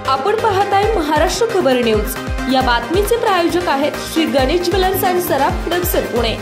आपण पाहताय महाराष्ट्र खबर न्यूज। या बातमीचे प्रायोजक आहेत Shri Ganesh jewellers and Saraf production Pune.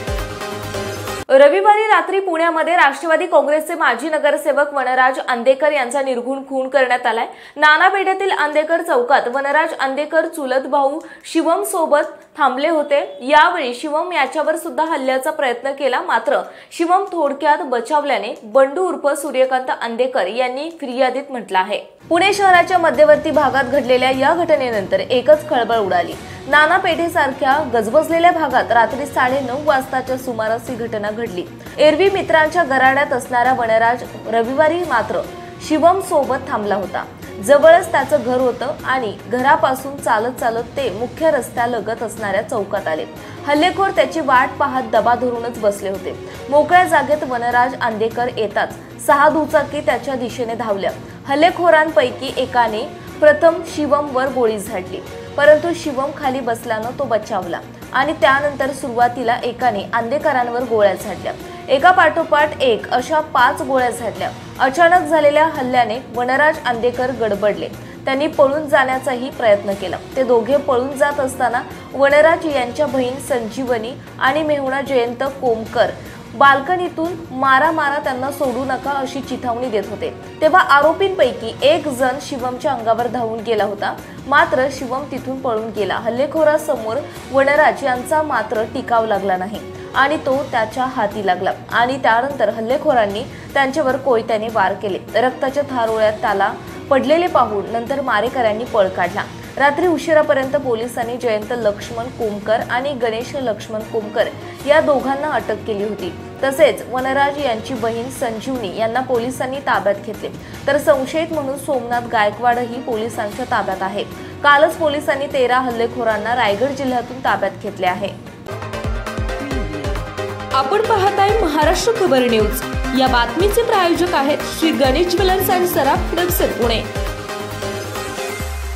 रविवारी रात्री पुण्यामध्ये राष्ट्रवादी काँग्रेसचे माजी नगरसेवक वनराज अंदेकर यांचा निर्घुण खून करण्यात आलाय। नाना पेठेतील अंदेकर चौकात वनराज अंदेकर चुलत भाऊ शिवम सोबत थांबले होते। यावेळी शिवम याच्यावर सुद्धा हल्ल्याचा प्रयत्न केला, मात्र शिवम थोडक्यात बचावल्याने बंडू उर्फ सूर्यकांत अंदेकर यांनी फिर्यादीत म्हटलं आहे। पुणे शहराच्या मध्यवर्ती भागात घडलेल्या या घटनेनंतर एकच खळबळ उडाली। नाना पेठेसारख्या गजबजलेल्या भागात रात्री 9:30 वाजताच्या सुमारास ही घटना घडली। एरवी मित्रांच्या घराण्यात असणारा वनराज रविवारी मात्र शिवम सोबत थांबला होता। जवळच त्याचं घर होतं आणि घरापासून चालत चालत ते मुख्य रस्त्यालगत असणाऱ्या चौकात आले। हल्लेखोर त्याची वाट पाहत दबा धरूनच बसले होते। मोकळ्या जागेत वनराज अंदेकर येताच 6 दुचाकी त्याच्या दिशेने धावल्या। हल्लेखोरांपैकी एकाने प्रथम शिवमवर गोळी झाडली, परंतु शिवम खाली बसल्यानं तो बचावला आणि त्यानंतर सुरुवातीला एकाने अंदेकरांवर गोळ्या झाडल्या। एका पाठोपाठ एक अशा 5 गोळ्या झाडल्या। अचानक झालेल्या हल्ल्याने वनराज अंदेकर गडबडले। त्यांनी पळून जाण्याचाही प्रयत्न केला। ते दोघे पळून जात असताना वनराज यांच्या बहीण संजीवनी आणि मेहुणा जयंत कोमकर बाल्कनीतून मारा मारा त्यांना सोडू नका अशी चिथावणी देत होते। तेव्हा आरोपींपैकी एक जण शिवमच्या अंगावर धावून गेला होता, मात्र शिवम तिथून पळून गेला। हल्लेखोरासमोर वनराज यांचा मात्र टिकाव लागला नाही आणि तो त्याच्या हाती लागला आणि त्यानंतर हल्लेखोरांनी त्यांच्यावर कोयत्याने वार केले। रक्ताच्या थारोळ्यात त्याला पडलेले पाहून नंतर मारेकऱ्यांनी पळ काढला। रात्री उशिरापर्यंत पोलिसांनी जयंत लक्ष्मण कोमकर आणि गणेश लक्ष्मण कोमकर या दोघांना अटक केली होती। तसेच वनराज यांची बहीण संजीवनी यांना पोलिसांनी ताब्यात घेतले, तर संशयित म्हणून सोमनाथ गायकवाडही पोलिसांच्या ताब्यात आहे। कालच पोलिसांनी 13 हल्लेखोरांना रायगड जिल्ह्यातून ताब्यात घेतले आहे। आपण पाहताय महाराष्ट्र खबर न्यूज। या बातमीचे प्रायोजक आहेत Shri Ganesh jewellers and Saraf production Pune.